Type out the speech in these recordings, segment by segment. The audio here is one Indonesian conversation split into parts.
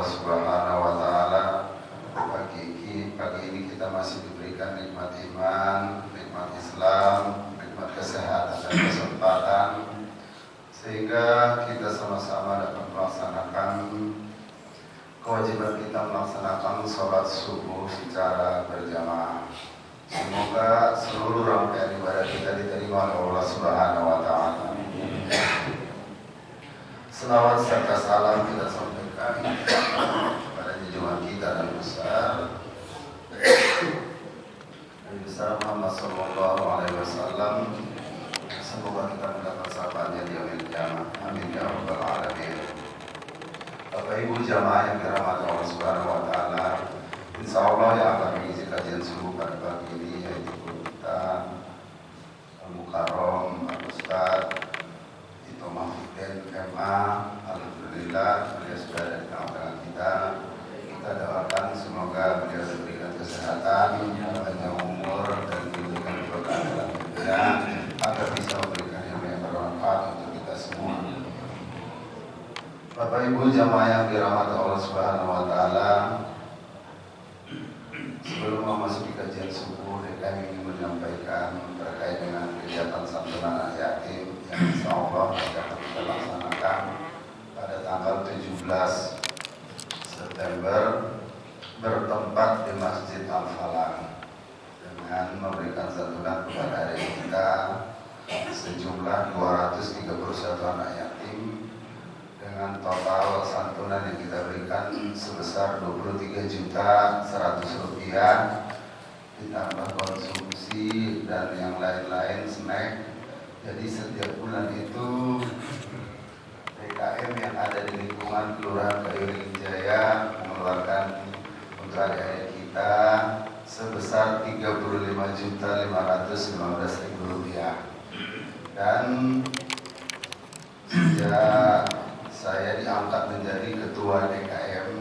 Allah Subhanahu wa taala. Pagi ini kita masih diberikan nikmat iman, nikmat Islam, nikmat kesehatan dan kesempatan, sehingga kita sama-sama dapat melaksanakan kewajiban kita melaksanakan sholat subuh secara berjamaah. Semoga seluruh rangkaian ibadah kita diterima oleh Allah Subhanahu wa taala. Selawat serta salam kita sampaikan kepada junjungan kita dan besar Nabi besar Muhammad sallallahu alaihi wasallam. Semoga kita mendapat syafaatnya di yaumil qiyamah. Amin ya rabbal alamin. Bapak Ibu jamaah yang dirahmati Allah Subhanahu wa taala, insyaallah yang akan mengisi kajian subuh pada pagi ini yaitu kita Al-Mukarram Al-Ustaz Tito Mahfudin MA. Alhamdulillah beliau sudah ada di tengah-tengah kita. Kita doakan semoga beliau diberikan kesehatan, panjang umur dan diberikan berkah dalam hidupnya agar bisa memberikan ilmu yang bermanfaat untuk kita semua. Bapak Ibu jamaah yang dirahmati Allah Subhanahu wa taala, sebelum memasuki kajian subuh, kami ingin menyampaikan terkait dengan kegiatan santunan anak yatim yang insyaallah akan kita laksanakan pada tanggal 17 September bertempat di Masjid Al-Falah dengan memberikan santunan kepada adik kita sejumlah 231 anak yatim dengan total santunan yang kita berikan sebesar Rp23.100.000 ditambah konsumsi dan yang lain-lain snack. Jadi setiap bulan itu PKM yang ada di lingkungan Kelurahan Kayuring Jaya mengeluarkan untuk adik-adik kita sebesar Rp35.515.000. Dan sejak saya diangkat menjadi ketua DMI,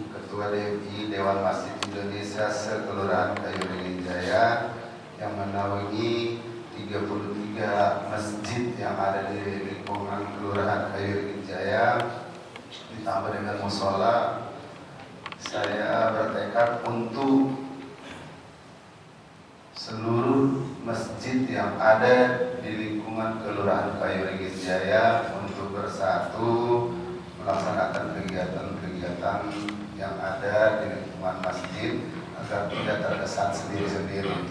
ketua DMI Dewan Masjid Indonesia se-Kelurahan Kayuring Jaya yang menaungi 33 masjid yang ada di lingkungan Kelurahan Kayuring Jaya ditambah dengan musola. Saya bertekad untuk seluruh masjid yang ada di lingkungan Kelurahan Kayuring Jaya untuk bersatu melaksanakan kegiatan-kegiatan yang ada di lingkungan masjid agar tidak terkesan sendiri-sendiri.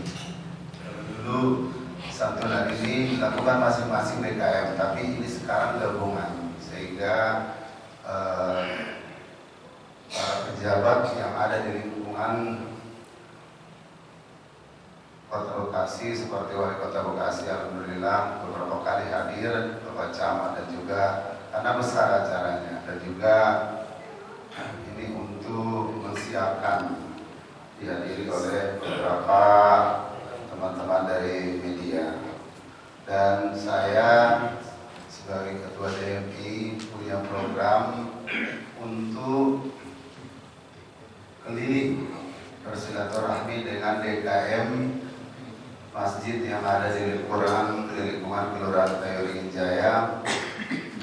Dulu santunan ini dilakukan masing-masing DKM, tapi ini sekarang gabungan sehingga para pejabat yang ada di lingkungan Kota Bekasi seperti Wali Kota Bekasi alhamdulillah beberapa kali hadir, Bapak Camat dan juga karena besar acaranya, dan juga ini untuk mensiapkan dihadiri oleh beberapa teman-teman dari media. Dan saya sebagai ketua DMI punya program untuk keliling bersilaturahmi dengan DKM masjid yang ada di lingkungan Kelurahan Kayuring Jaya.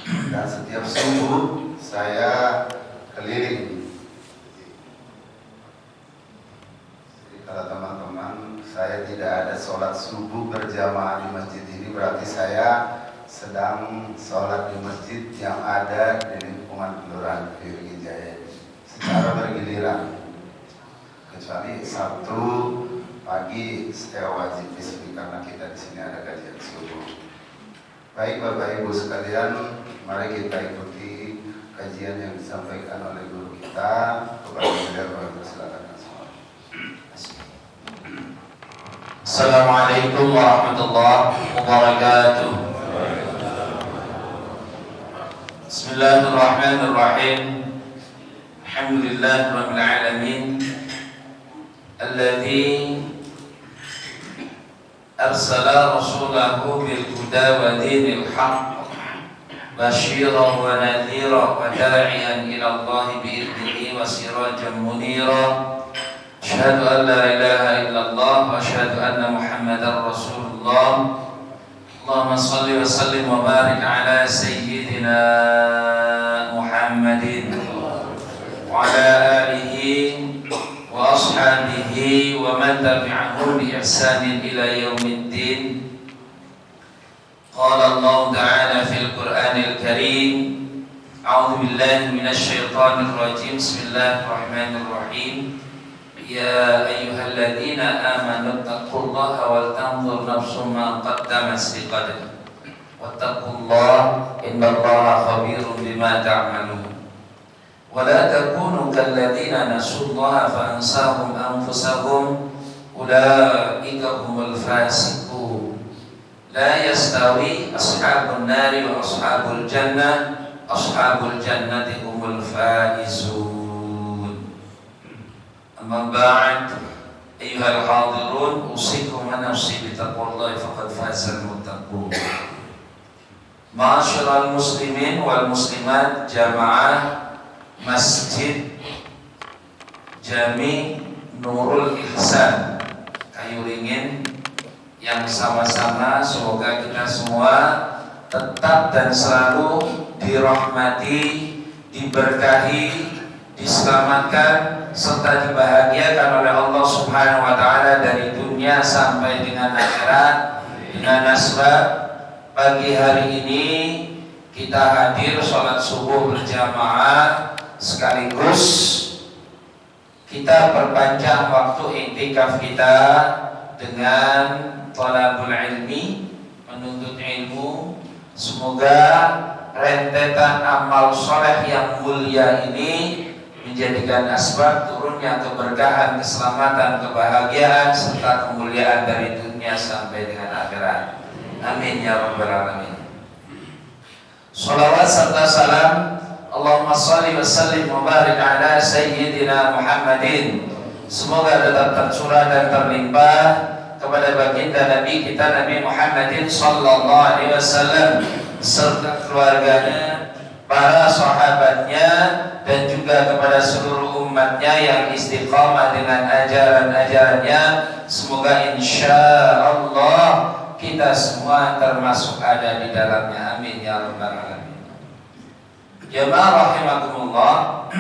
Dan setiap subuh saya keliling. Jadi kalau teman-teman saya tidak ada sholat subuh berjamaah di masjid ini, berarti saya sedang sholat di masjid yang ada di lingkungan Kelurahan Kayuring Jaya secara bergiliran. Kecuali Sabtu pagi saya wajib disini karena kita di sini ada kajian subuh. Baik Bapak Ibu sekalian, mari kita ikuti kajian yang disampaikan oleh guru kita. Kepada beliau silakan. Assalamualaikum warahmatullahi wabarakatuh. Bismillahirrahmanirrahim. Alhamdulillahirabbil alamin. Alladzi arsala rasulahu bil huda wa dinil haqq basyiran wa nadhiran wa da'iyan ila Allah bi idnihi wa sirajan munira. Asyhadu an la ilaha illallah wa asyhadu anna Muhammadar Rasulullah. Allahumma salli wa sallim wa barik ala sayyidina Muhammad ashabihi wa man tabi'ahum bi ihsanin ila yaumiddin. Qala Allah Ta'ala fil Qur'anil Karim, a'udzu billahi minasy syaithanir rajim. Bismillahirrahmanirrahim. Ya ayyuhalladzina amanu taqullaha wal tanzur nafsum ma qaddamat liqad. Wattaqullaha innallaha khabirum bima ta'malun. Wala takunu kalladzina nasullaha fa ansahum anfusahum ulaika humul fasiqun. La yastawi ashabun nari wa ashabul jannah, ashabul jannati humul faizun. Amma ba'd, ayyuhal hadirun, usikum wa nafsi bitaqwallahi faqad fazal muttaqun. Ma'asyiral muslimin wal muslimat jamaah Masjid Jami Nurul Ihsan Kayuringin, yang sama-sama semoga kita semua tetap dan selalu dirahmati, diberkahi, diselamatkan serta dibahagiakan oleh Allah Subhanahu wa taala dari dunia sampai dengan akhirat. Dengan asbab pagi hari ini kita hadir sholat subuh berjamaah, sekaligus kita perpanjang waktu iktikaf kita dengan thalabul ilmi, menuntut ilmu. Semoga rentetan amal soleh yang mulia ini menjadikan asbab turunnya keberkahan, keselamatan, kebahagiaan serta kemuliaan dari dunia sampai dengan akhirat. Amin ya rabbal alamin. Salawat serta salam Allahumma salli wa sallim wa barik ala Sayyidina Muhammadin. Semoga tetap tercurah dan terlimpah kepada baginda Nabi kita Nabi Muhammadin sallallahu alaihi wasallam serta keluarganya, para sahabatnya, dan juga kepada seluruh umatnya yang istiqamah dengan ajaran-ajarannya. Semoga insya Allah kita semua termasuk ada di dalamnya. Amin ya rabbal alamin. Jamaah rahimakumullah,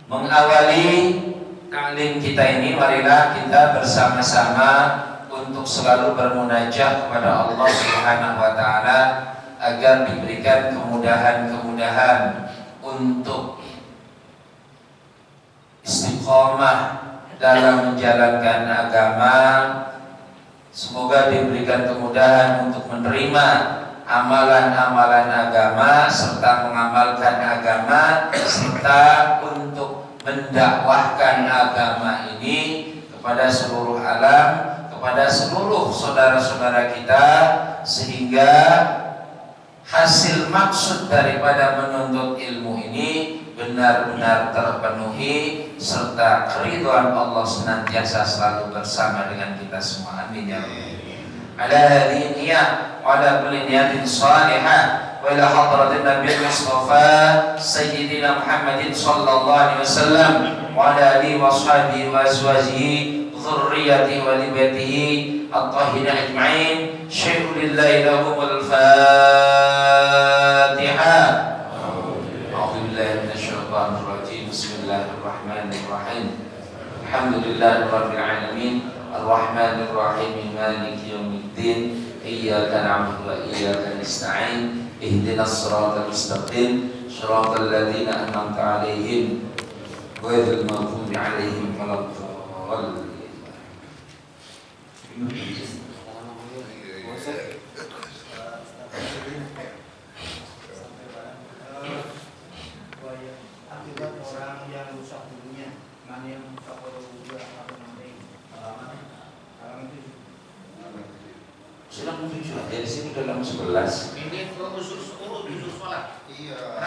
mengawali taklim kita ini, marilah kita bersama-sama untuk selalu bermunajat kepada Allah Subhanahu wa taala agar diberikan kemudahan-kemudahan untuk istiqomah dalam menjalankan agama. Semoga diberikan kemudahan untuk menerima amalan-amalan agama serta mengamalkan agama, serta untuk mendakwahkan agama ini kepada seluruh alam, kepada seluruh saudara-saudara kita, sehingga hasil maksud daripada menuntut ilmu ini benar-benar terpenuhi serta keridhaan Allah senantiasa selalu bersama dengan kita semua. Amin ya rabbal alamin. Ala hadhihi niyyah wa ala kulli niyatin salihah wa ila hadratin Nabi Mustafa Sayyidina Muhammadin sallallahu alaihi wasallam wa ala alihi wa sahbihi wa azwajihi dzurriyyatihi wa libatihi at-tahirin ajma'in. Syai'u lillahi lahumul Fatihah. A'udzu billahi minasyaitonir rajim. Bismillahirrahmanirrahim. Alhamdulillahirabbil alamin. Ar-Rahmanir Rahim. Maliki yaumiddin. Iyyaka na'budu wa iyyaka nasta'in. Ihdinas siratal mustaqim. Shiratal ladzina an'amta 'alaihim ghairil maghdubi 'alaihim waladdallin. Akibat orang yang rusak dulunya, mana yang rusak pada wudhu atau nanti halaman itu. Silang 7, dari sini ke halaman 11. Ini khusus sholat. Iya.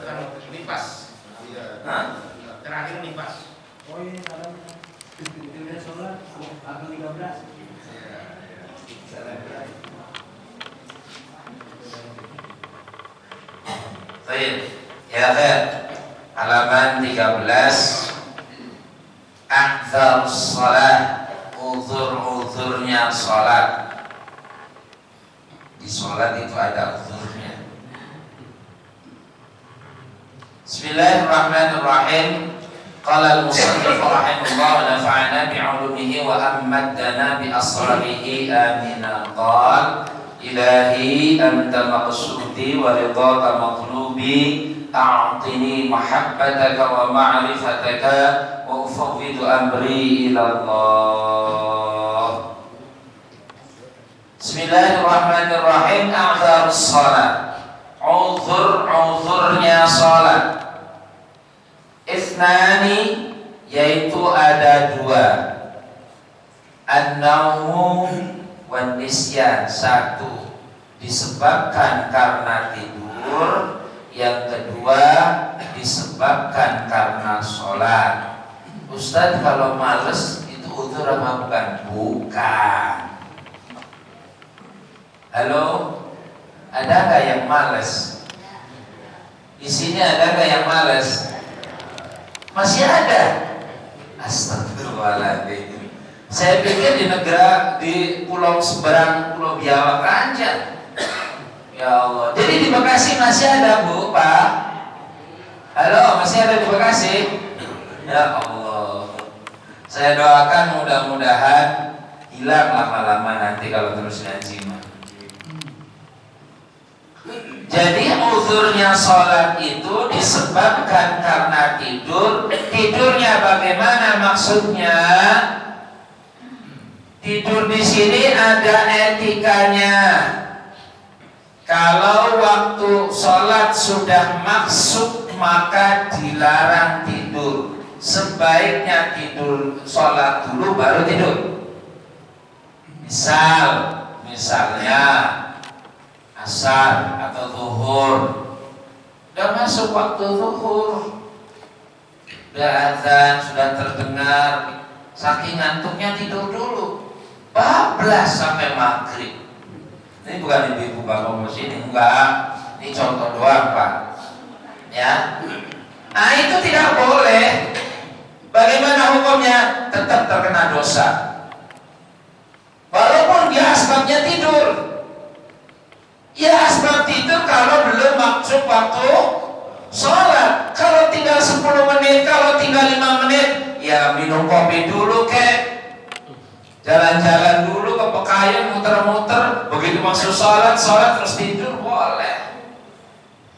Terakhir nipas. Iya. Hah? Terakhir nipas. Oh iya, halaman. Ini sholat halaman 13. Baik, ya khair. Halaman 13. A'dzar shalah, uzur-uzurnya salat. Di salat itu ada uzurnya. Bismillahirrahmanirrahim. Qala al-musannif rahimahullah wa nafa'ana bi'ulumihi wa ammaddana bi asrarihi amina. Qala ilahi anta maqsudi wa ridhaka maqlubi a'tini mahabbataka wa ma'rifataka wa ufawwidu amri ila Allah. Bismillahirrahmanirrahim. A'dzarus shalah. Uzurnya salat. Isnani, yaitu ada dua. An-naumu wan nisyan, satu disebabkan karena tidur, yang kedua disebabkan karena sholat. Ustadz, kalau males itu uzur apa bukan? Bukan. Halo, ada nggak yang males? Di sini ada nggak yang males? Masih ada. Astagfirullahaladzim. Saya pikir di negara, di pulau seberang Pulau Biawak aja. Ya Allah. Jadi di Bekasi masih ada, Bu, Pak? Halo, masih ada di Bekasi? Ya Allah. Saya doakan mudah-mudahan hilang lama-lama nanti kalau terus ngaji. Jadi uzurnya sholat itu disebabkan karena tidur. Tidurnya bagaimana maksudnya? Tidur di sini ada etikanya. Kalau waktu sholat sudah masuk maka dilarang tidur. Sebaiknya tidur sholat dulu baru tidur. Misalnya asar atau zuhur, udah masuk waktu zuhur, udah azan, sudah terdengar, saking ngantuknya tidur dulu, bablas sampai maghrib. Ini bukan ibu-ibu bapak sini, enggak, ini contoh doang, Pak. Ya, nah itu tidak boleh. Bagaimana hukumnya? Tetap terkena dosa, walaupun dia asbabnya tidur. Ya, asbab tidur kalau belum masuk waktu sholat. Kalau tinggal 10 menit, kalau tinggal 5 menit, ya minum kopi dulu kek, jalan-jalan dulu ke Pekayon, muter-muter. Begitu masuk sholat terus tidur, boleh.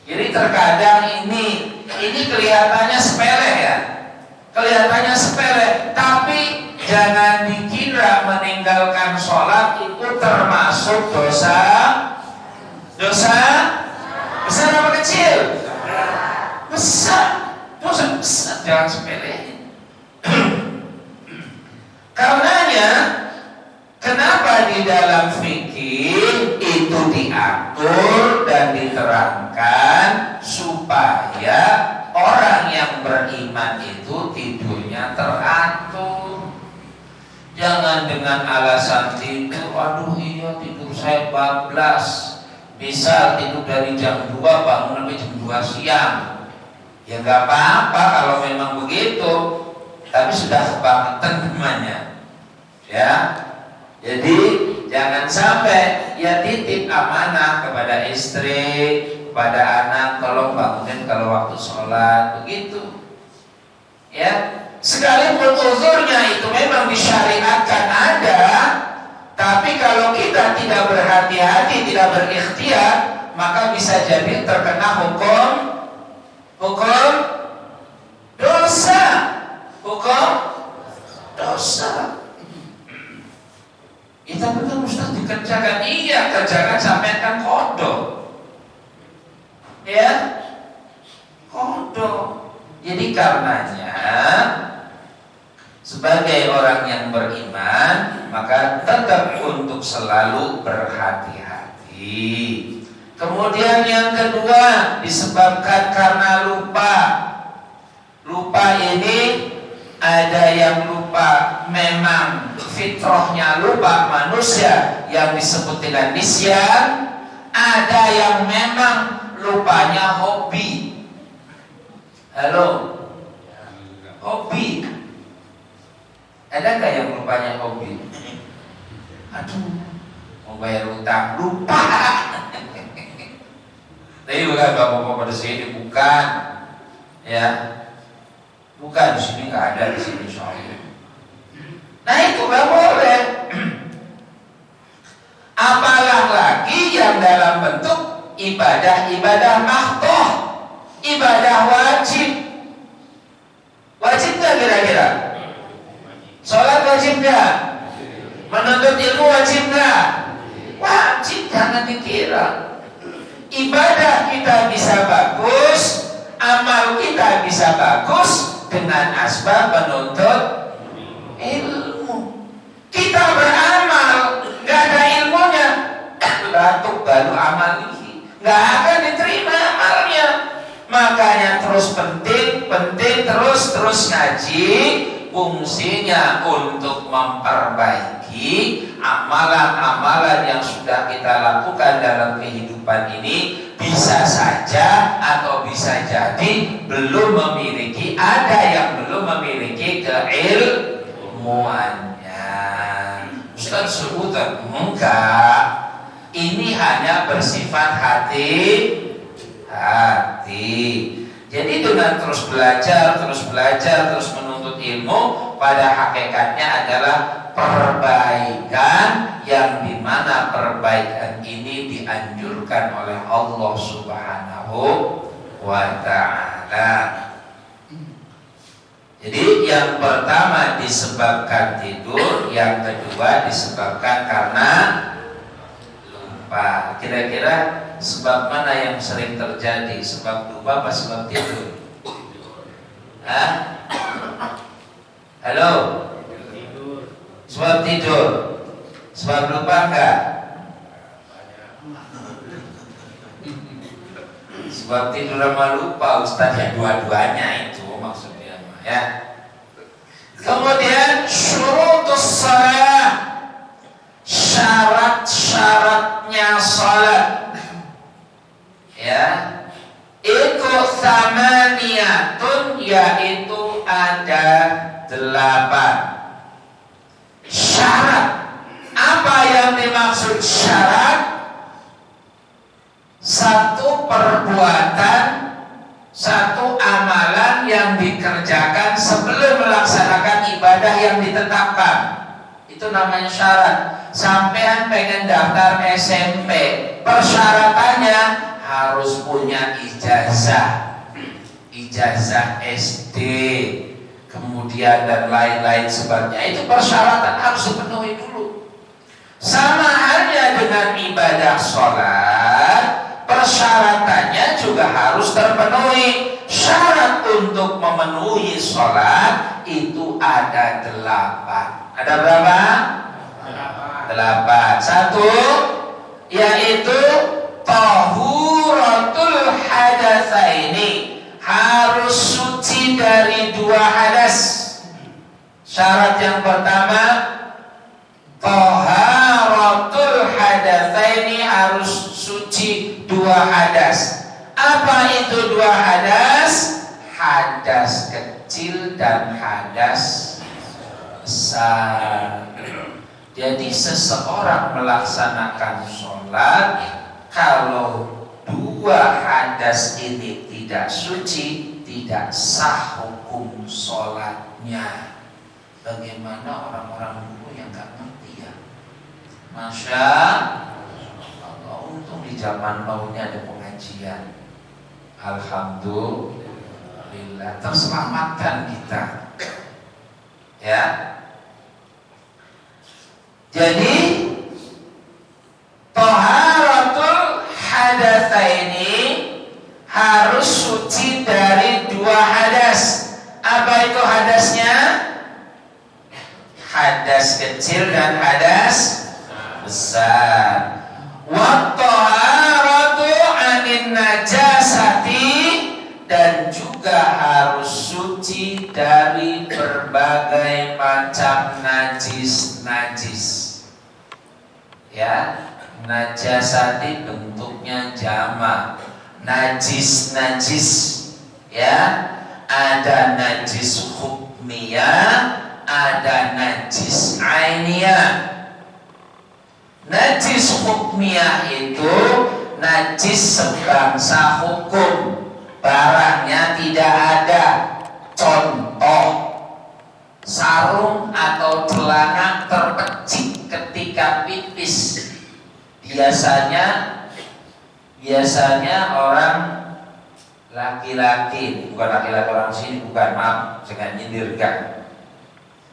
Jadi terkadang ini kelihatannya sepele ya, kelihatannya sepele, tapi jangan dikira meninggalkan sholat itu termasuk dosa. Dosa besar apa kecil? Besar. Dosa besar, jangan sepelein. Karenanya, kenapa di dalam fikih itu diatur dan diterangkan supaya orang yang beriman itu tidurnya teratur. Jangan dengan alasan tidur, aduh iya tidur saya bablas. Misal tidur dari jam 2 bangun sampai jam 2 siang. Ya gak apa-apa kalau memang begitu, tapi sudah kebangetan namanya. Ya. Jadi jangan sampai ya titip amanah kepada istri, kepada anak, tolong bangunin kalau waktu sholat, begitu. Ya. Sekalipun uzurnya itu memang disyariatkan ada, tapi kalau kita tidak berhati-hati, tidak berikhtiar, maka bisa jadi terkena hukum dosa. Hukum dosa. Itu betul Ustaz dikerjakan. Iya, kerjakan sampai kan kodok. Ya, kodok. Jadi karenanya sebagai orang yang beriman, maka tetap untuk selalu berhati-hati. Kemudian yang kedua disebabkan karena lupa. Lupa ini ada yang lupa memang fitrahnya lupa manusia yang disebut dengan nisyan, ada yang memang lupanya hobi. Halo, hobi. Ada nggak yang lupanya hobi? Aduh, mau bayar utang lupa. Tapi bukan bapak-bapak di sini, bukan. Ya, Bukan, di sini nggak ada, di sini soalnya. Nah itu nggak boleh. Apalagi yang dalam bentuk ibadah mahdoh, ibadah wajib. Wajib nggak kira-kira? Sholat wajib nggak? Menuntut ilmu wajib nggak? Wajib, jangan dikira. Ibadah kita bisa bagus, amal kita bisa bagus dengan asbab menuntut ilmu. Kita beramal nggak ada ilmunya, batuk baru amal ini nggak akan diterima amalnya. Makanya terus penting terus ngaji, fungsinya untuk memperbaiki amalan-amalan yang sudah kita lakukan dalam kehidupan ini. Bisa saja atau bisa jadi ada yang belum memiliki keilmuannya. Ustaz sebutan enggak, ini hanya bersifat hati. Jadi dengan terus belajar, terus menuntut ilmu, pada hakikatnya adalah perbaikan, yang dimana perbaikan ini dianjurkan oleh Allah Subhanahu wa Ta'ala. Jadi yang pertama disebabkan tidur, yang kedua disebabkan karena lupa. Kira-kira sebab mana yang sering terjadi? Sebab lupa apa sebab tidur? Hah? Halo? Sebab tidur. Sebab lupa enggak? Sebab tidur sama lupa, Ustaz, ya dua-duanya itu maksudnya ya. Kemudian syurutus shalah, syarat-syaratnya salat. Ya, itu samaniyatun, yaitu ada 8 syarat. Apa yang dimaksud syarat? Satu perbuatan, satu amalan yang dikerjakan sebelum melaksanakan ibadah yang ditetapkan. Itu namanya syarat. Sampean pengen daftar SMP, persyaratannya harus punya ijazah SD, kemudian dan lain-lain sebagainya. Itu persyaratan harus dipenuhi dulu. Sama halnya dengan ibadah sholat, persyaratannya juga harus terpenuhi. Syarat untuk memenuhi sholat itu ada 8. Ada berapa? 8. Satu, yaitu tahuratul hadatsaini, harus suci dari 2 hadas. Syarat yang pertama, taharatul hadatsaini, harus suci 2 hadas. Apa itu 2 hadas? Hadas kecil dan hadas besar. Jadi seseorang melaksanakan sholat, kalau 2 hadas ini tidak suci, tidak sah hukum sholatnya. Bagaimana orang-orang dulu yang gak ngerti ya? Masya Allah, untung di zaman now ini ada pengajian. Alhamdulillah, terselamatkan kita. Ya. Jadi taharatul hadatsaini, harus suci dari 2 hadas. Apa itu hadasnya? Hadas kecil dan hadas besar. Wa taharatu anin najasati, dan juga harus suci dari berbagai macam najis. Ya, najasati bentuknya jamak, najis. Ya, ada najis hukmiyah, ada najis ainiyah. Najis hukmiyah itu najis sebangsa hukum, barangnya tidak ada. Contoh laki-laki, bukan laki-laki orang sini, bukan, maaf, jangan nyindirkan.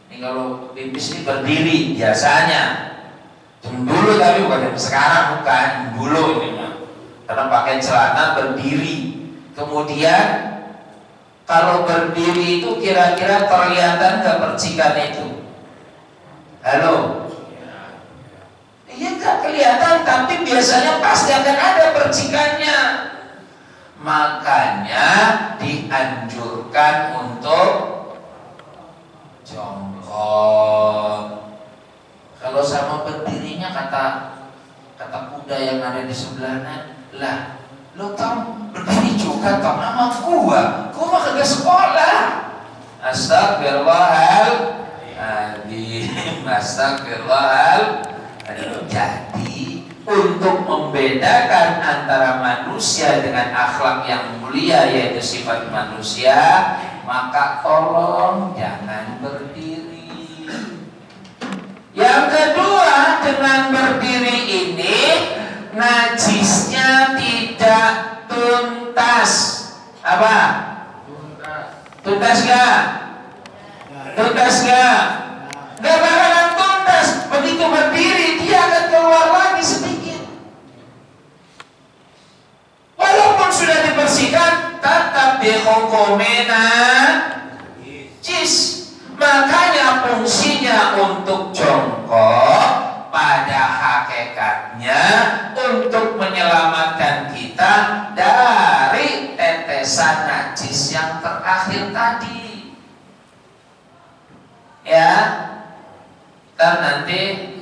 Ini kalau pipis ini berdiri biasanya, dulu tapi bukan sekarang, bukan dulu ini mah. Karena pakai celana berdiri. Kemudian kalau berdiri itu kira-kira kelihatan nggak percikan itu? Halo? Iya nggak kelihatan, tapi biasanya pasti akan ada percikannya. Makanya dianjurkan untuk jongkok. Kalau sama berdirinya kata kuda yang ada di sebelahnya, lah lo tau berdiri juga tau nama gua mah kagak sekolah. Astagfirullahaladzim. Astagfirullahaladzim. Jadi untuk membedakan antara manusia dengan akhlak yang mulia yaitu sifat manusia, maka tolong jangan berdiri. Yang kedua, dengan berdiri ini najisnya tidak tuntas. Apa? Tuntas gak? Tuntas gak? Gak bakalan tuntas. Begitu berdiri dia akan keluar lagi sedikit. Walaupun sudah dibersihkan, tetap dihukumina najis. Makanya fungsinya untuk jongkok pada hakikatnya untuk menyelamatkan kita dari tetesan najis yang terakhir tadi. Ya, kan nanti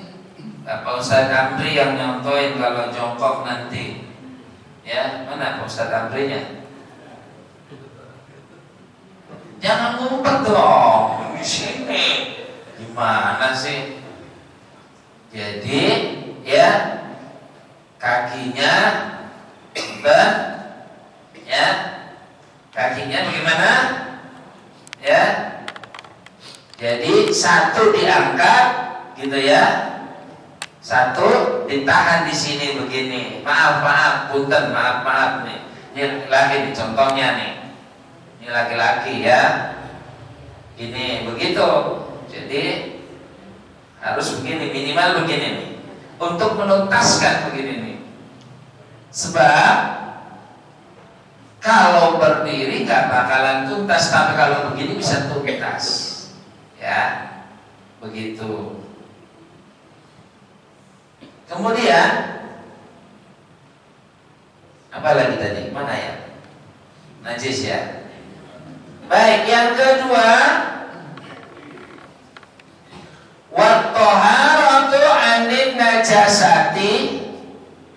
Pak Ustadz Amri yang nyontoin kalau jongkok nanti. Ya, mana Pak Ustadz Amrinya? Jangan ngumpet dong di sini. Gimana sih? Jadi ya kakinya ya kakinya bagaimana? Ya. Jadi satu diangkat gitu ya. Satu ditahan di sini begini. Maaf, punten, maaf nih. Ini lagi nih contohnya nih. Ini laki-laki ya. Ini begitu. Jadi harus begini, minimal begini nih. Untuk menuntaskan begini nih. Sebab kalau berdiri nggak bakalan tuntas, tapi kalau begini bisa tuntas. Ya, begitu. Kemudian apa lagi tadi? Mana ya? Najis ya. Baik, yang kedua, wat-thaharatu 'anil najasati,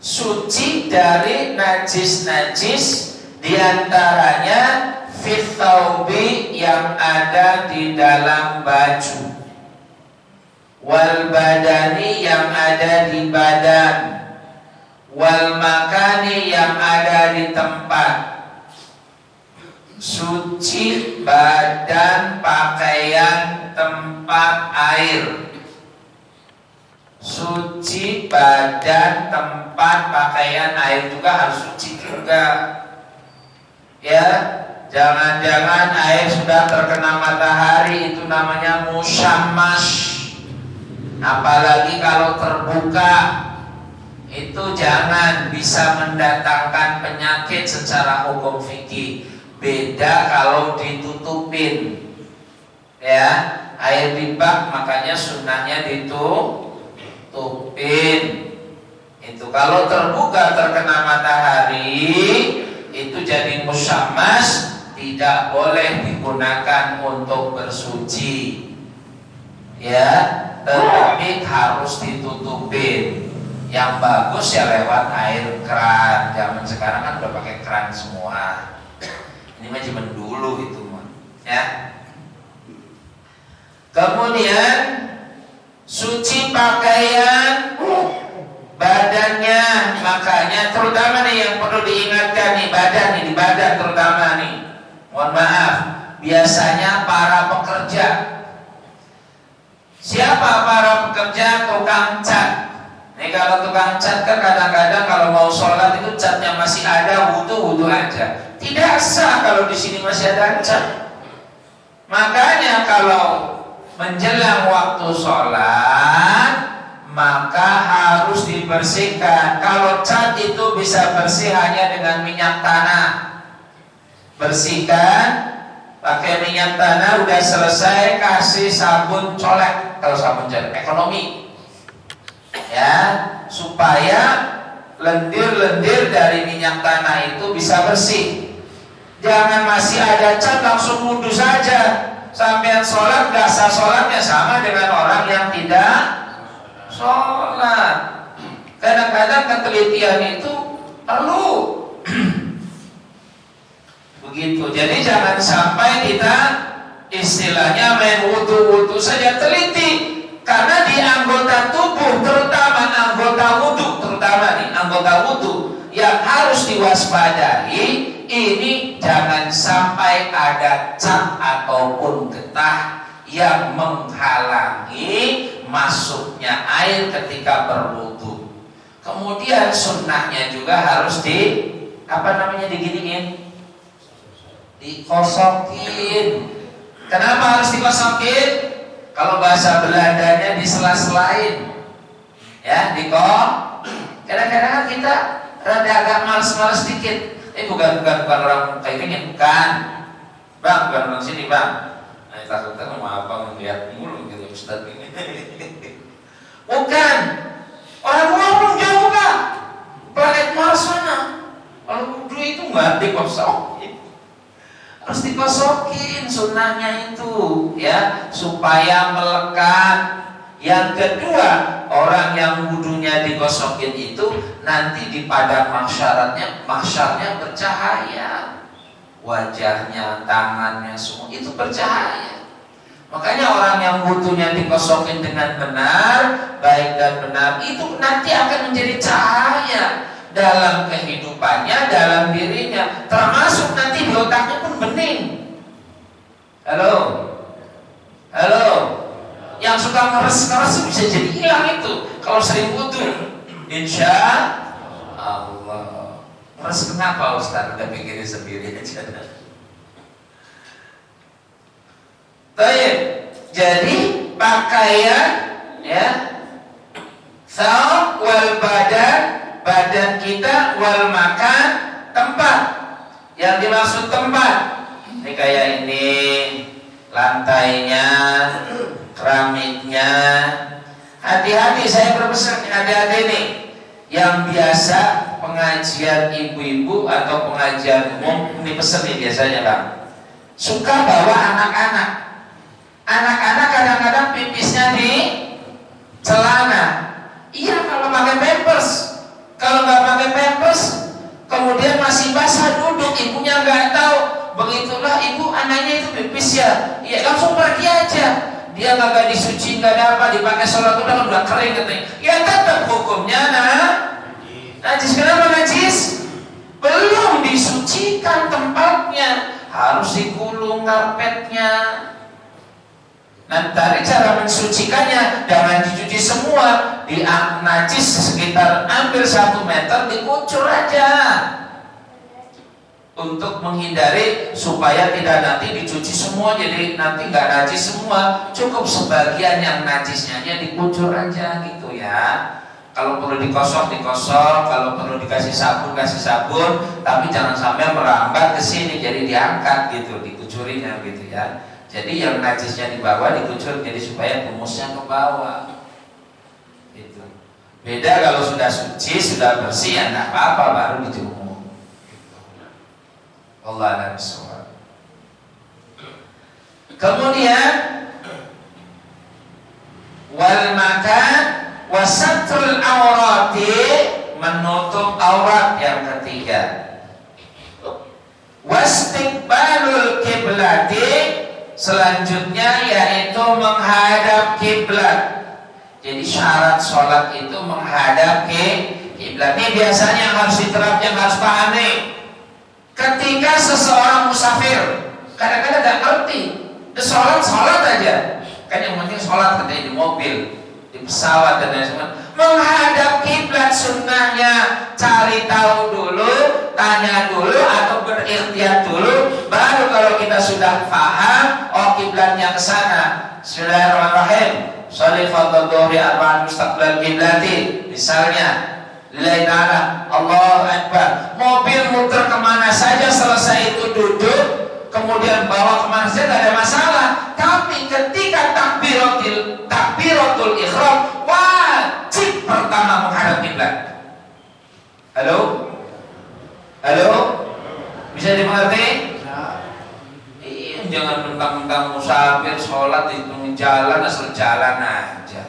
suci dari najis-najis, diantaranya fit thawbi, yang ada di dalam baju, wal badani, yang ada di badan, wal makani, yang ada di tempat. Suci badan, pakaian, tempat, air. Suci badan, tempat, pakaian, air juga harus suci juga. Ya, jangan-jangan air sudah terkena matahari, itu namanya musyammas. Apalagi kalau terbuka, itu jangan, bisa mendatangkan penyakit secara hukum fikih. Beda kalau ditutupin, ya, air di bak, makanya sunnahnya ditutupin. Itu kalau terbuka terkena matahari, itu jadi musyammas, tidak boleh digunakan untuk bersuci. Ya, tetapi harus ditutupin. Yang bagus ya lewat air keran. Zaman sekarang kan udah pakai keran semua. Ini mah zaman dulu itu mah, ya. Kemudian suci pakaian, badannya, makanya terutama nih yang perlu diingatkan nih, badan nih, di badan terutama nih. Mohon maaf, biasanya para pekerja. Siapa para pekerja? Tukang cat. Nih kalau tukang cat kan kadang-kadang kalau mau sholat itu catnya masih ada, wudhu aja. Tidak sah kalau di sini masih ada cat. Makanya kalau menjelang waktu sholat maka harus dibersihkan. Kalau cat itu bisa bersih hanya dengan minyak tanah. Bersihkan pakai minyak tanah, udah selesai kasih sabun colek. Kalau sabun colek ekonomi, ya, supaya lendir-lendir dari minyak tanah itu bisa bersih. Jangan masih ada cat langsung wudhu saja. Sampai sholat gak sah sholatnya, sama dengan orang yang tidak sholat. Kadang-kadang ketelitian itu perlu. Begitu. Jadi jangan sampai kita istilahnya main wudhu-wudhu saja, teliti. Karena di anggota tubuh, terutama anggota wudhu, terutama nih anggota wudhu yang harus diwaspadai, ini jangan sampai ada cat ataupun getah yang menghalangi masuknya air ketika berwudu. Kemudian sunnahnya juga harus diginiin, dikosokin. Kenapa harus dikosokin? Kalau bahasa Belandanya disela-selain, ya, kadang-kadang kita rada agak males-males dikit. Bukan orang kayak gini, bukan. Bang, bukan orang sini, Bang. Nah, takutnya sama abang ngeliat mulu gitu, Ustaz ini. Bukan. Orang luar belum jauh, Pak. Planet Mars mana? Kalau wudhu itu nggak dikosokin. Harus dikosokin sunnahnya itu, ya, supaya melekat. Yang kedua, orang yang wudhunya dikosokin itu nanti di padang mahsyarnya bercahaya, wajahnya, tangannya, semua itu bercahaya. Makanya orang yang wudhunya dikosokin dengan benar, baik dan benar, itu nanti akan menjadi cahaya dalam kehidupannya, dalam dirinya, termasuk nanti di otaknya pun bening. Halo. Yang suka ngeres-ngeres bisa jadi hilang itu kalau sering wudhu. Insya Allah. Ngeres kenapa Ustaz? Udah pikirin sendiri aja. Baik. Jadi pakaian, ya, thawb wal badan kita, wal makan, tempat. Yang dimaksud tempat ini kayak ini, lantainya, keramiknya. Hati-hati, saya berpesan adik-adik nih yang biasa pengajian ibu-ibu atau pengajian umum, ini pesen nih biasanya, Bang, suka bawa anak-anak. Anak-anak kadang-kadang pipisnya di celana. Iya, kalau pakai pampers. Kalau nggak pakai pampers, kemudian masih basah duduk, ibunya nggak tahu. Begitulah ibu, anaknya itu pipis ya, iya, langsung pergi aja. Dia kagak disuci, nggak ada apa, dipakai sholat udah kering katanya. Ya tetap hukumnya najis. Kenapa najis? Belum disucikan tempatnya, harus digulung karpetnya. Nanti cara mensucikannya, jangan dicuci semua, di najis sekitar ambil 1 meter, dikucur aja. Untuk menghindari supaya tidak nanti dicuci semua, jadi nanti nggak najis semua, cukup sebagian yang najisnya aja dikucur aja gitu ya. Kalau perlu dikosok, kalau perlu dikasih sabun, tapi jangan sampai merambat ke sini, jadi diangkat gitu, dikucurinya gitu ya. Jadi yang najisnya di bawah dikucur, jadi supaya kumusnya ke bawah. Gitu. Beda kalau sudah suci, sudah bersih, ya nggak apa-apa, baru dijemur. Allah a'lam bishawab. Kemudian wal makan wasatrul aurati, menutup aurat yang ketiga. Wastiqbalul kiblati, selanjutnya yaitu menghadap kiblat. Jadi syarat sholat itu menghadap kiblat. Ini biasanya harus diterapkan, harus pahami. Ketika seseorang musafir, kadang-kadang nggak ngerti, sholat aja, kan yang penting sholat katanya di mobil. di pesawat dan lain sebagainya. Menghadap kiblat sunnahnya cari tahu dulu, tanya dulu atau berikhtiar dulu, baru kalau kita sudah paham oh kiblatnya ke sana. Bismillahirrahmanirrahim. Sholli fardhu dhuhri arba'an mustaqbal kiblati. Misalnya lillahi ta'ala, Allahu Akbar. Mobil muter kemana saja, selesai itu duduk, kemudian bawa kemana saja tidak ada masalah. Tapi ketika takbiratul ihram wajib pertama menghadap kiblat. Halo? Halo? Bisa dimengerti? Jangan mentang-mentang musafir sholat di jalan asal jalan aja.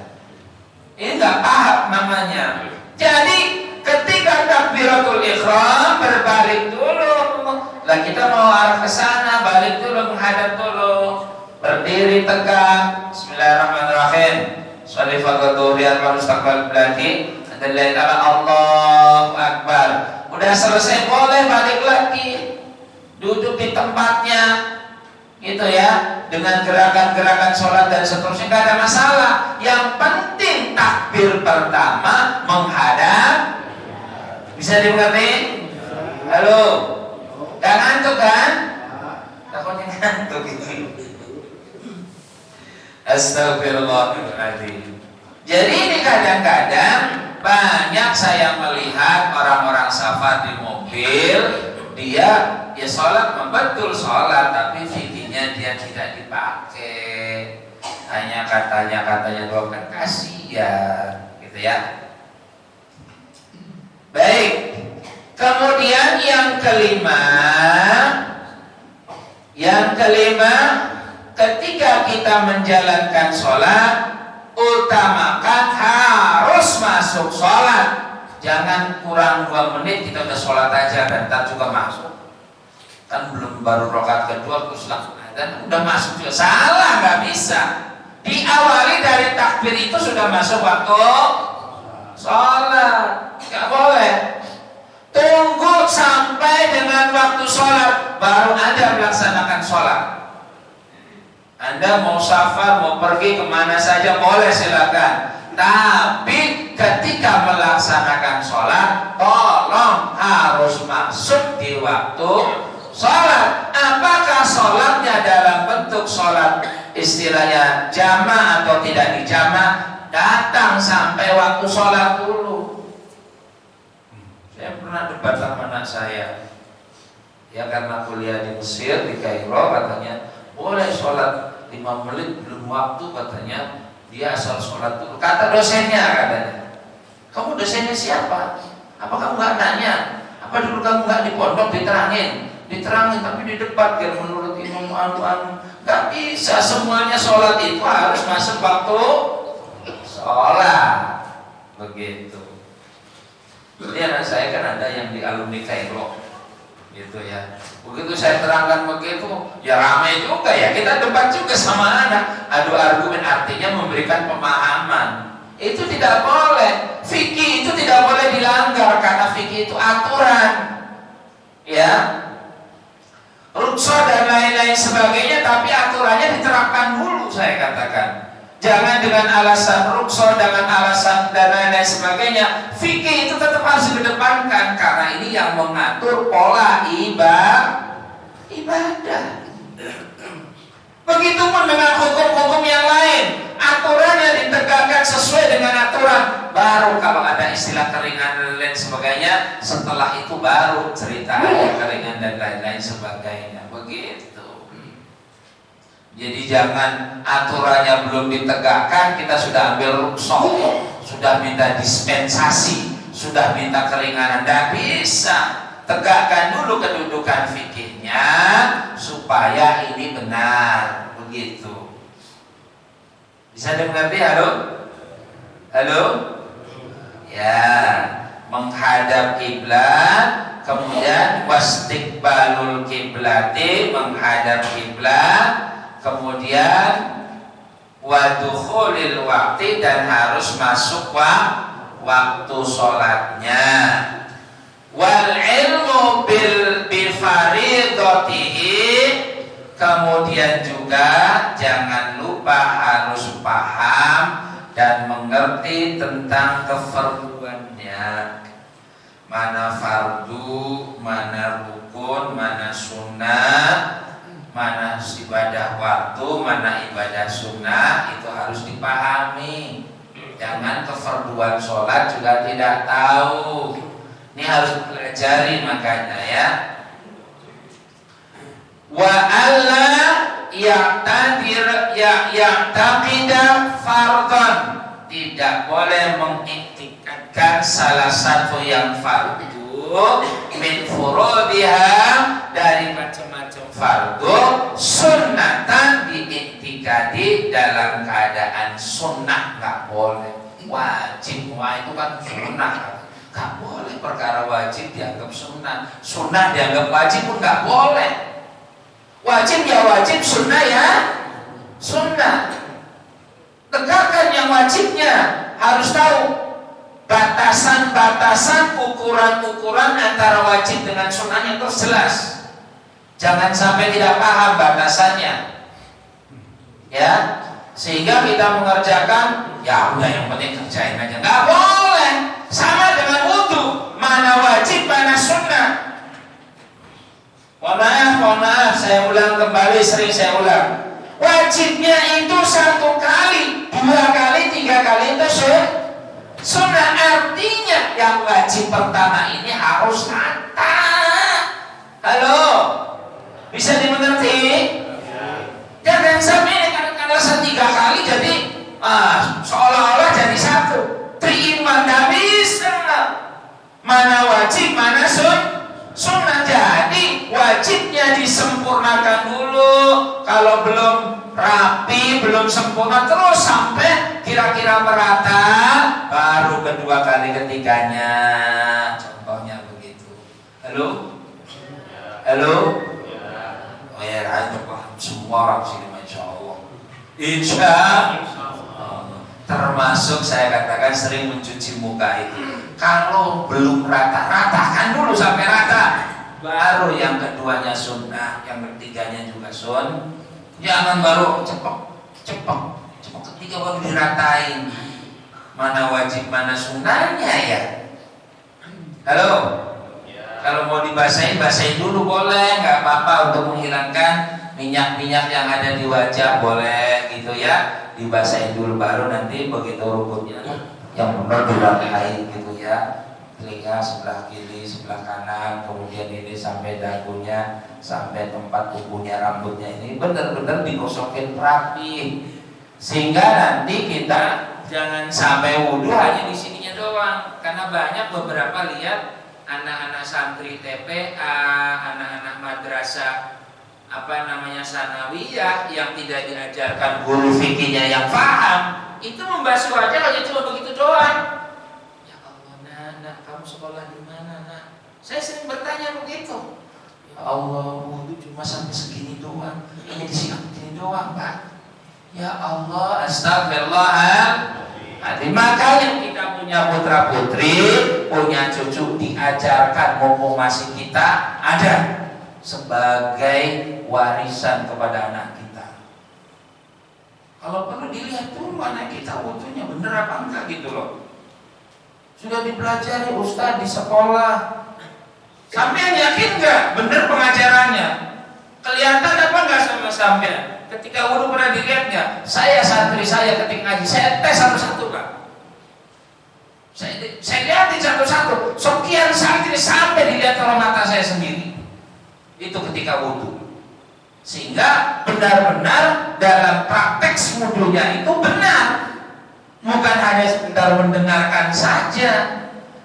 Ini nggak paham namanya. Jadi ketika takbiratul ihram berbalik dulu. Lah kita mau arah ke sana, balik dulu, menghadap dulu. Berdiri tegak. Bismillahirrahmanirrahim. Sholli fardhu dhuhri arba'an mustaqbal kiblati. Allahu Akbar. Udah selesai boleh balik lagi. Duduk di tempatnya. Gitu ya, dengan gerakan-gerakan sholat dan seterusnya gak ada masalah. Yang penting takbir pertama menghadap. Bisa dimengerti? Halo? Gak ngantuk kan? Takutnya ngantuk ini. Astagfirullahaladzim. Jadi ini kadang-kadang banyak saya melihat orang-orang safar di mobil, dia ya sholat betul sholat, tapi fikihnya dia tidak dipakai, hanya katanya doakan, kasihan gitu ya. Baik, kemudian yang kelima, ketika kita menjalankan sholat, utamakan harus masuk sholat. Jangan kurang 2 menit kita udah sholat aja dan ntar juga masuk. Kan belum baru rakaat kedua terus langsung dan udah masuk juga. Salah, nggak bisa. Diawali dari takbir itu sudah masuk waktu sholat. Nggak boleh. Tunggu sampai dengan waktu sholat baru Anda melaksanakan sholat. Anda mau safar, mau pergi kemana saja boleh, silakan. Tapi ketika melaksanakan sholat, tolong harus masuk di waktu sholat. Apakah sholatnya dalam bentuk sholat istilahnya jamaah atau tidak dijamaah? Datang sampai waktu sholat dulu. Saya pernah debat sama anak saya. Ya karena kuliah di Mesir, di Kairo, katanya boleh sholat 5 menit belum waktu, katanya. Dia asal sholat dulu. Kata dosennya, katanya, kamu dosennya siapa? Apa kamu nggak nanya? Apa dulu kamu nggak di pondok diterangin tapi di debat biar menurut imam anu nggak bisa semuanya sholat itu harus masuk waktu sholat begitu. Jadi anak saya kan ada yang di alumni Kairo gitu ya. Begitu saya terangkan begitu, ya ramai juga ya. Kita debat juga sama anak, adu argumen, artinya memberikan pemahaman. Itu tidak boleh. Fikih itu tidak boleh dilanggar karena fikih itu aturan. Ya. Rukhsah dan lain-lain sebagainya, tapi aturannya diterapkan dulu, saya katakan. Jangan dengan alasan rukhsah, dengan alasan dan lain-lain sebagainya. Fikih itu tetap harus dikedepankan karena ini yang mengatur pola ibadah. Begitupun dengan hukum-hukum yang lain, aturannya ditegakkan sesuai dengan aturan. Baru kalau ada istilah keringan dan lain sebagainya, setelah itu baru cerita ada keringan dan lain-lain sebagainya. Begitu. Jadi jangan aturannya belum ditegakkan kita sudah ambil rukhsah, sudah minta dispensasi, sudah minta keringanan. Tidak bisa. Tegakkan dulu kedudukan fikihnya supaya ini benar. Begitu. Bisa dimengerti? Halo? Halo? Ya, menghadap kiblat, kemudian wastiqbalul kiblati, menghadap kiblat, kemudian wadukhulil waqti, dan harus masuk waktu sholatnya. Wal ilmu bil bifaridatihi, kemudian juga jangan lupa harus paham dan mengerti tentang kefarduannya, mana fardu, mana rukun, mana sunnah, mana ibadah waktu, mana ibadah sunnah, itu harus dipahami. Jangan kefarduan sholat juga tidak tahu. Ini harus dipelajari makanya ya. Wa alla ya'taqida fardhan, tidak boleh mengiktikadkan salah satu yang fardu min furudiha, dari macam-macam fardu, sunnatan diiktikadi dalam keadaan sunnah, nggak boleh. Wajib, wah itu kan sunnah, nggak boleh perkara wajib dianggap sunnah, sunnah dianggap wajib pun nggak boleh. Wajib ya wajib, sunnah ya sunnah. Tegakkan yang wajibnya, harus tahu batasan-batasan, ukuran-ukuran antara wajib dengan sunnahnya itu jelas. Jangan sampai tidak paham batasannya, ya, sehingga kita mengerjakan ya udah yang penting kerjain aja. Nggak boleh. Sama dengan wudu, mana wajib mana sunnah. Mohon maaf, saya ulang kembali, sering saya ulang. Wajibnya itu 1 kali, 2 kali, 3 kali itu sunnah. Artinya yang wajib pertama ini harus rata. Halo, bisa dimengerti? Jangan sampai karena 3 kali jadi seolah-olah jadi 1. Terima, nggak bisa. Mana wajib, mana sunnah. Jadi wajibnya disempurnakan dulu. Kalau belum rapi, belum sempurna, terus sampai kira-kira merata, baru kedua kali ketiganya. Contohnya begitu. Halo? Halo? Oh ya, itu semua orang sini, masya Allah. Insya Allah. Termasuk saya katakan sering mencuci muka itu. Kalau belum rata, ratakan dulu sampai rata. Baru yang keduanya sunnah, yang ketiganya juga Jangan baru cepet ketiga baru diratain. Mana wajib, mana sunnahnya ya. Halo? Kalau mau dibasahin, basahin dulu boleh, nggak apa-apa, untuk menghilangkan minyak-minyak yang ada di wajah, boleh gitu ya. Dibasahin dulu, baru nanti begitu rukutnya yang benar diratain gitu ya. Telinga sebelah kiri, sebelah kanan, kemudian ini sampai dagunya, sampai tempat kukunya, rambutnya, ini benar-benar digosokin rapi, sehingga nanti kita jangan sampai wudhu hanya di sininya doang. Karena banyak beberapa lihat anak-anak santri TPA, anak-anak madrasah sanawiyah yang tidak diajarkan guru fikihnya yang paham, itu membasuh aja hanya cuma begitu doang. Nak, kamu sekolah di mana, nak? Saya sering bertanya begitu. Ya Allah, wudhu cuma sampai segini doang. Ini disikat begini doang, Pak. Ya Allah, astagfirullahaladzim. Makanya kita punya putra putri, punya cucu, diajarkan, mumpung masih kita ada, sebagai warisan kepada anak kita. Kalau perlu dilihat dulu anak kita wudhunya bener apa enggak gitu loh. Sudah dipelajari Ustaz di sekolah. Sampean yakin nggak bener pengajarannya? Kelihatan apa nggak sama sampean? Ketika wudhu pernah dilihat nggak? Saya santri saya ketika ngaji, saya tes satu-satu Pak. Saya lihatin satu-satu. Sekian santri sampai dilihat oleh mata saya sendiri. Itu ketika wudhu. Sehingga benar-benar dalam praktek wudhunya itu benar. Bukan hanya sekedar mendengarkan saja.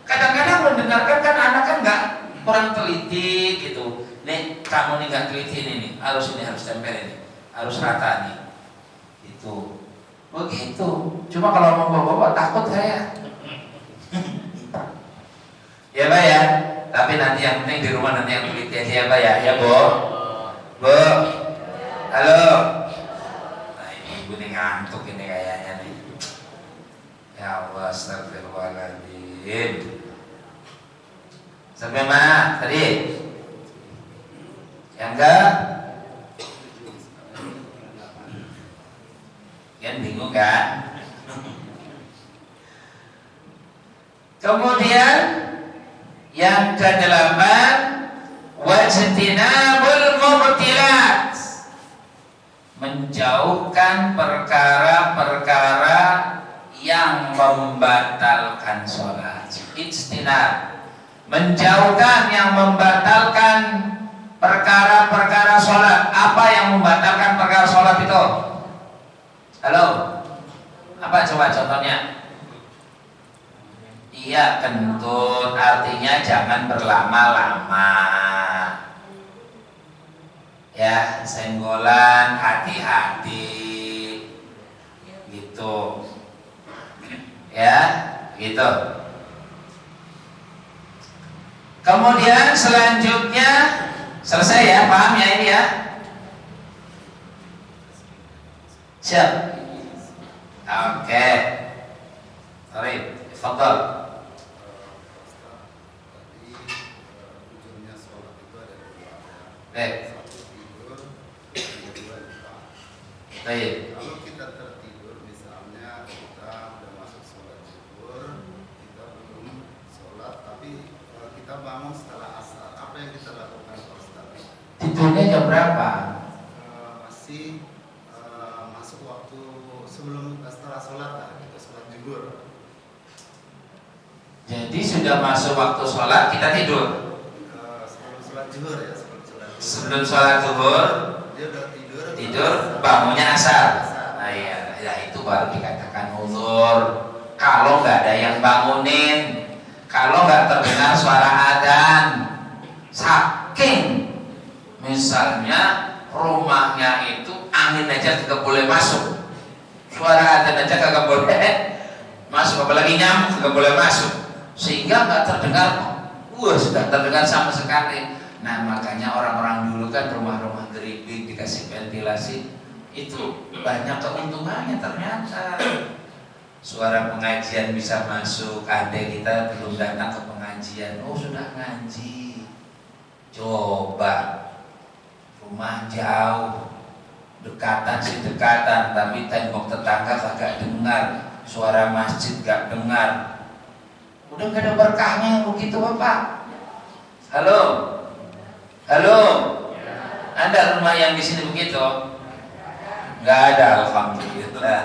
Kadang-kadang mendengarkan kan anak kan nggak, kurang teliti gitu. Nih kamu nih nggak teliti ini harus tempel ini, harus rata nih. Itu begitu. Cuma kalau mau bawa takut saya. Ya Pak ya. Tapi nanti yang penting di rumah nanti yang teliti aja ya Pak ya. Ya Bu. Halo. Nah ibu nih ngantuk ini kayaknya nih. Ya Allah, astagfirullahaladzim. Sampai mana tadi? Yang enggak? Yang bingung kan? Kemudian yang kedelapan, wajtinabul mubtilat, menjauhkan perkara-perkara yang membatalkan sholat. Ijtinab, menjauhkan yang membatalkan perkara-perkara sholat. Apa yang membatalkan perkara sholat itu? Halo? Apa coba contohnya? Iya, kentut, artinya jangan berlama-lama. Ya, senggolan, hati-hati. Gitu. Ya, gitu. Kemudian selanjutnya, selesai ya, paham ya ini ya? Siap. Oke. Sorry, tafadhol. Baik. Baik. Kalau kita tertidur, misalnya kita udah masuk sholat zuhur, kita belum sholat, tapi kita bangun setelah asar, apa yang kita lakukan Pak Ustaz? Tidurnya jam berapa? Masih masuk waktu setelah sholat lah, kita sholat zuhur. Jadi sudah masuk waktu sholat kita tidur. Sebelum sholat zuhur ya, Sebelum sholat zuhur dia udah tidur, bangunnya asar. Nah ya, itu baru dikatakan uzur. Kalau nggak ada yang bangunin, kalau nggak terdengar suara adzan, saking misalnya rumahnya itu angin aja tidak boleh masuk, suara adzan aja kagak boleh masuk, apalagi nyamuk kagak boleh masuk, sehingga nggak terdengar. Sudah terdengar sama sekali. Nah makanya orang-orang dulu kan rumah-rumah geribik dikasih ventilasi, itu banyak keuntungannya ternyata. Suara pengajian bisa masuk. Adek kita belum datang ke pengajian, sudah ngaji. Coba rumah jauh, dekatan sih dekatan, tapi tembok tetangga kagak dengar, suara masjid gak dengar. Udah gak ada berkahnya begitu Bapak. Halo? Halo? Ada rumah yang di sini begitu? Nggak ada, alhamdulillah.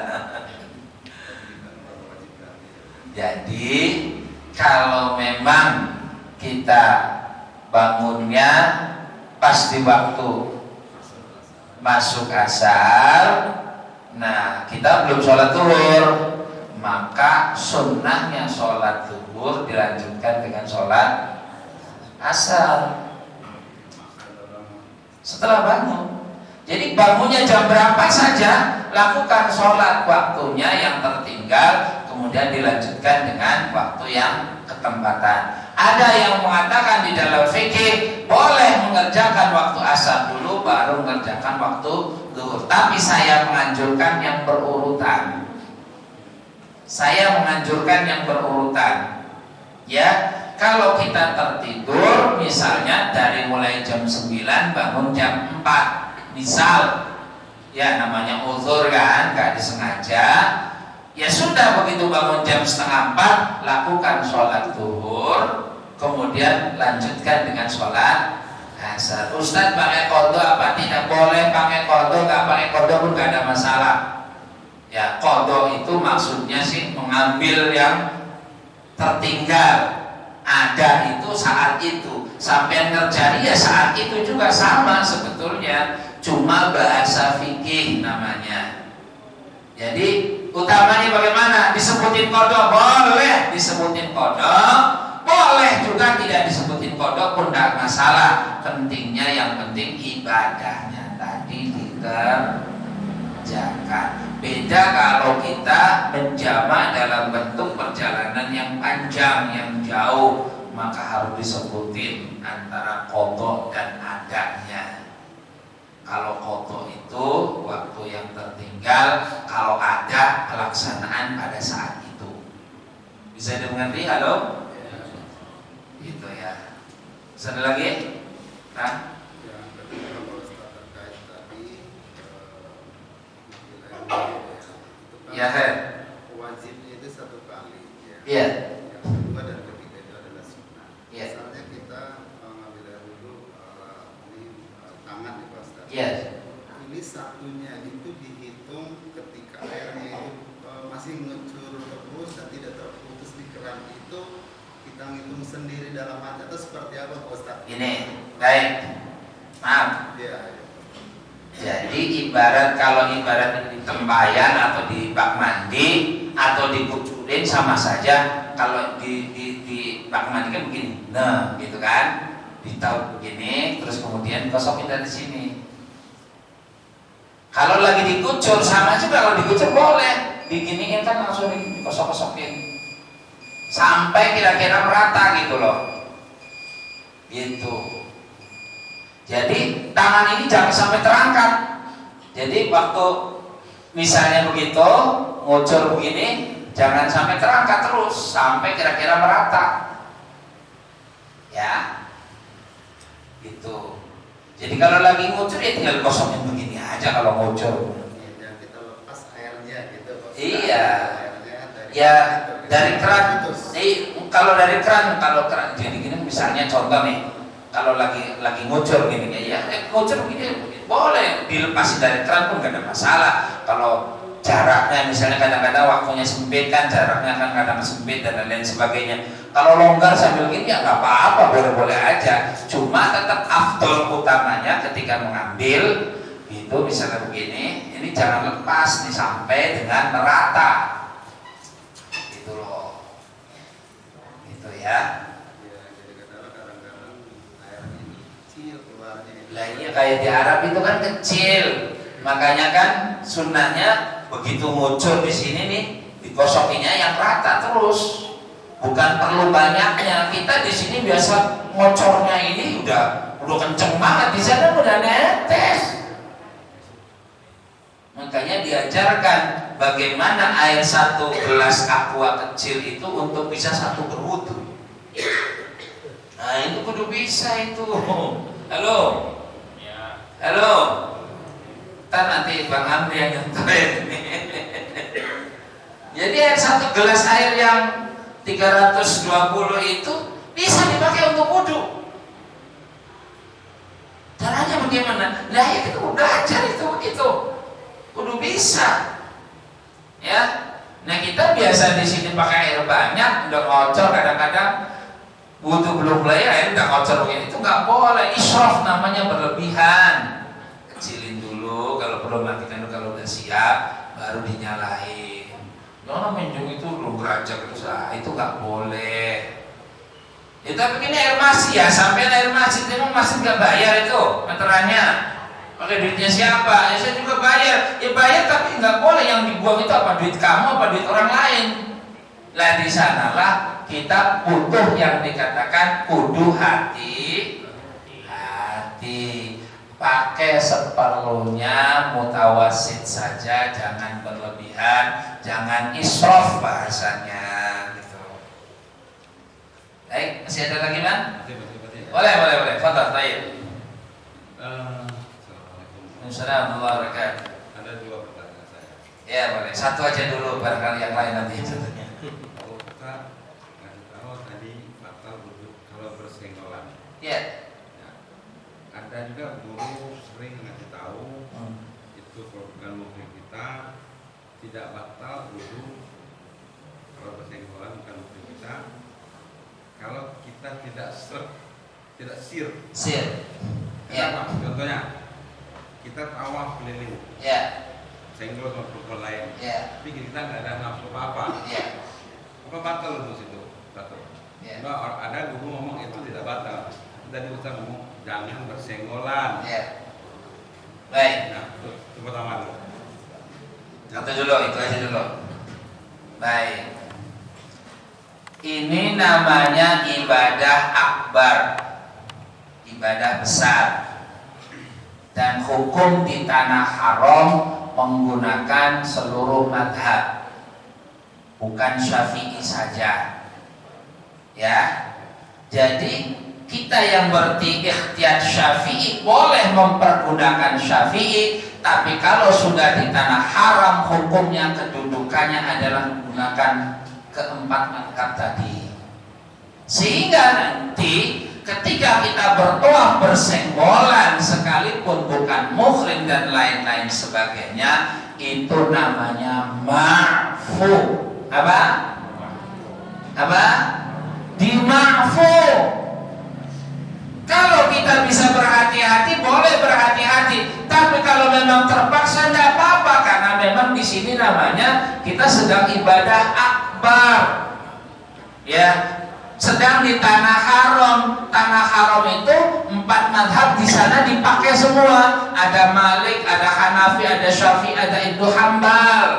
Jadi kalau memang kita bangunnya pas di waktu masuk asar, nah kita belum sholat zuhur, maka sunnahnya sholat zuhur dilanjutkan dengan sholat asar setelah bangun. Jadi bangunnya jam berapa saja, lakukan sholat waktunya yang tertinggal, kemudian dilanjutkan dengan waktu yang ketempatan. Ada yang mengatakan di dalam fikih boleh mengerjakan waktu asar dulu baru mengerjakan waktu zuhur. Tapi saya menganjurkan yang berurutan. Saya menganjurkan yang berurutan. Ya, kalau kita tertidur misalnya dari mulai jam 9 bangun jam 4 misal, ya namanya uzur kan, gak disengaja, ya sudah begitu bangun jam setengah 4 lakukan sholat zuhur, kemudian lanjutkan dengan sholat asar. Ustaz pakai qadha apa tidak? Boleh pakai qadha, gak pakai qadha pun gak ada masalah. Ya qadha itu maksudnya sih mengambil yang tertinggal. Ada itu saat itu, sampai ngerjari ya saat itu juga sama sebetulnya, cuma bahasa fikih namanya. Jadi utamanya bagaimana? Disebutin qadha boleh, disebutin qadha boleh juga tidak disebutin qadha pun tidak masalah. Pentingnya yang penting ibadahnya tadi dikerjakan. Beda kalau kita menjamak dalam bentuk perjalanan yang panjang, yang jauh, maka harus disebutin antara qadha dan adanya. Kalau qadha itu waktu yang tertinggal, kalau ada pelaksanaan pada saat itu. Bisa dimengerti? Halo? Gitu ya. Bisa ada lagi? Nah? Ya, wajibnya itu 1 kali. Iya. Yang kedua dan Jadi satunya itu dihitung ketika airnya itu masih mengucur terus dan tidak terputus di keran itu, kita ngitung sendiri dalam hati atau seperti apa Pak Ustaz? Ini baik, maaf. Ya. Jadi kalau ibarat di tempayan atau di bak mandi atau dikucurin sama saja. Kalau di bak mandi kan begini, nah gitu kan, ditaruh begini, terus kemudian kosokin dari sini. Kalau lagi dikucur sama juga, kalau dikucur boleh, diginiin kan langsung dikosok-kosokin sampai kira-kira merata gitu loh, gitu. Jadi tangan ini jangan sampai terangkat. Jadi waktu misalnya begitu ngucur begini, jangan sampai terangkat terus sampai kira-kira merata, ya, gitu. Jadi kalau lagi ngucur ya tinggal kosongin begini aja kalau ngucur. Ya, kita lepas airnya gitu. Iya. Airnya Ya dari keran. Kalau dari keran, jadi gini misalnya contoh nih. Kalau lagi ngucur gini ya ngucur begini boleh dilepasin dari keran pun gak ada masalah. Kalau jaraknya misalnya kadang-kadang waktunya sempit kan, jaraknya kan kadang sempit dan lain sebagainya. Kalau longgar sambil gini ya nggak apa-apa, boleh-boleh aja. Cuma tetap afdol utamanya ketika mengambil itu misalnya begini, ini jangan lepas nih sampai dengan merata. Gitu loh. Gitu ya. Lah iya kayak di Arab itu kan kecil, makanya kan sunnahnya begitu ngucur di sini nih dikosokinya yang rata terus, bukan perlu banyaknya. Kita di sini biasa ngocornya ini udah kenceng banget, di sana udah netes. Makanya diajarkan bagaimana air satu gelas aqua kecil itu untuk bisa satu berwudu. Nah itu kudu bisa itu. Halo. Halo, ntar nanti Bang Andri yang nyentuhin. Jadi satu gelas air yang 320 itu bisa dipakai untuk wudhu. Caranya bagaimana? Nah ya kita belajar itu begitu, wudhu bisa. Ya, nah kita biasa di sini pakai air banyak, udah ngocor kadang-kadang. Wudhu belum mulai air udah ngocor begini, itu nggak boleh, israf namanya, berlebihan. Kecilin dulu, kalau perlu matikan dulu, kalau udah siap baru dinyalain. Jangan menjung itu lu gerajak terus, itu nggak boleh. Ya tapi ini air masih ya, sampai air masih, memang masih nggak bayar itu meterannya. Pakai duitnya siapa? Ya saya juga bayar. Ya bayar tapi nggak boleh yang dibuang itu apa duit kamu apa duit orang lain. Lah di sanalah kita butuh yang dikatakan kudu hati, pakai seperlunya, mutawasid saja, jangan berlebihan, jangan israf bahasanya gitu. Baik, masih ada lagi Bang? Boleh. Fadhal, baik. Assalamualaikum warahmatullahi wabarakatuh. Ada dua pertanyaan saya. Ya boleh, satu aja dulu barangkali yang lain nanti contohnya. Kalau kita ngasih tahu tadi batal wudhu kalau bersenggolan. Ya. Ya. Ada juga guru sering ngasih tahu itu kalau bukan muhrim kita tidak batal wudhu kalau bersenggolan, bukan muhrim kita. Kalau kita tidak sir. Ya. Contohnya kita tawaf keliling. Ya. Senggol sama perempuan lain. Ya. Tapi kita nggak ada nafsu apa-apa. Ya. Apa batal untuk situ? Batal. Ya. Nah, ada guru ngomong itu tidak batal. Tadi Ustaz ngomong jangan bersenggolan. Ya. Baik. Nah, itu pertama dulu. Satu dulu, itu aja dulu. Baik. Ini namanya ibadah akbar, ibadah besar. Dan hukum di tanah haram menggunakan seluruh madhab, bukan Syafi'i saja. Ya, jadi kita yang berikhtiar Syafi'i boleh mempergunakan Syafi'i, tapi kalau sudah di tanah haram hukumnya kedudukannya adalah menggunakan keempat madhab tadi. Sehingga nanti ketika kita bertawaf bersenggolan sekalipun bukan muhrim dan lain-lain sebagainya, itu namanya ma'fu. Apa? Dima'fu. Kalau kita bisa berhati-hati, boleh berhati-hati. Tapi kalau memang terpaksa, tidak apa-apa, karena memang di sini namanya kita sedang ibadah akbar, ya, sedang di tanah haram. Tanah haram itu 4 mazhab di sana dipakai semua. Ada Malik, ada Hanafi, ada Syafi'i, ada Ibnu Hambal,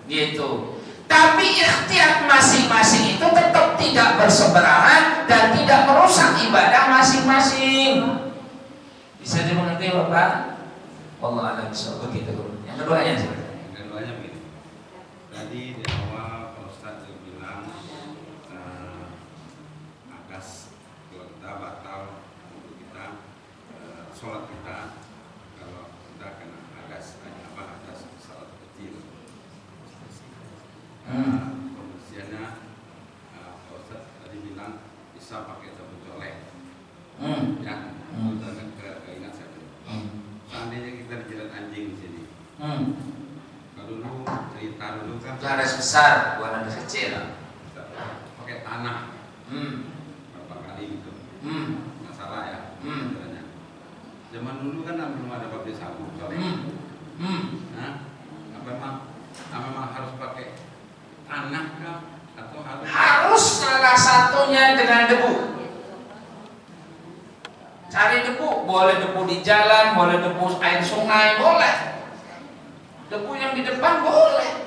gitu. Tapi ikhtiar masing-masing itu tetap tidak berseberangan dan tidak merusak ibadah masing-masing. Bisa dimengerti Bapak? Wallahu a'lam bishawab. Begitu. Yang keduanya sih. Yang keduanya begini. Tadi di awal Pak Ustadz bilang akas kalau kita batal untuk kita sholat kita, kalau kita kena akas salat kecil. Pembersihannya Pak Ustadz tadi bilang bisa pakai sabun colek. Ya, keingat saya dulu. Seandainya kita dijilat anjing di sini. Kalau dulu cerita dulu kan Adas besar, bukan adas kecil. pakai tanah. Berapa kali gitu. Masalah ya. Sebenarnya. Zaman dulu kan belum ada pabrik sabun colek. Nah, memang harus pakai tanah kah atau Harus salah satunya dengan debu. Cari debu, boleh debu di jalan, boleh debu air sungai, boleh. Debu yang di depan boleh.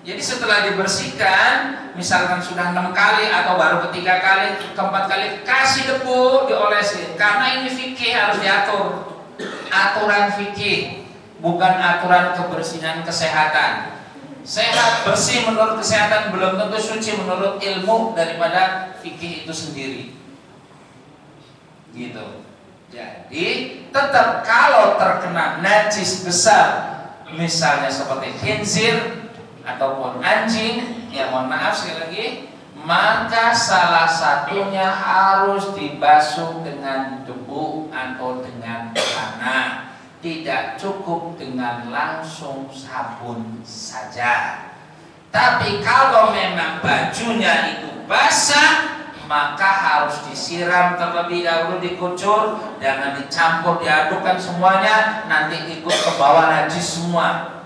Jadi setelah dibersihkan, misalkan sudah 6 kali atau baru ketiga kali, keempat kali, kasih debu, diolesin. Karena ini fikih harus diatur. Aturan fikih, bukan aturan kebersihan kesehatan. Sehat bersih menurut kesehatan belum tentu suci menurut ilmu daripada fikih itu sendiri. Gitu. Jadi tetap kalau terkena najis besar, misalnya seperti khinzir ataupun anjing, ya mohon maaf sekali lagi, maka salah satunya harus dibasuh dengan debu atau dengan tanah. Tidak cukup dengan langsung sabun saja. Tapi kalau memang bajunya itu basah, maka harus disiram terlebih dahulu, dikucur, jangan dicampur, diadukkan semuanya, nanti ikut ke bawah najis semua.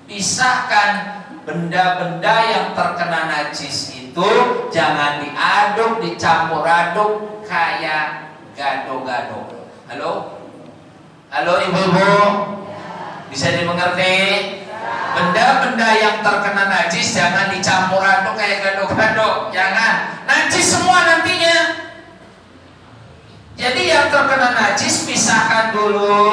Pisahkan benda-benda yang terkena najis itu, jangan diaduk, dicampur aduk kayak gado-gado. Halo ibu-ibu, bisa dimengerti? Benda-benda yang terkena najis jangan dicampur aduk kayak gado-gado, jangan. Najis semua nantinya. Jadi yang terkena najis pisahkan dulu,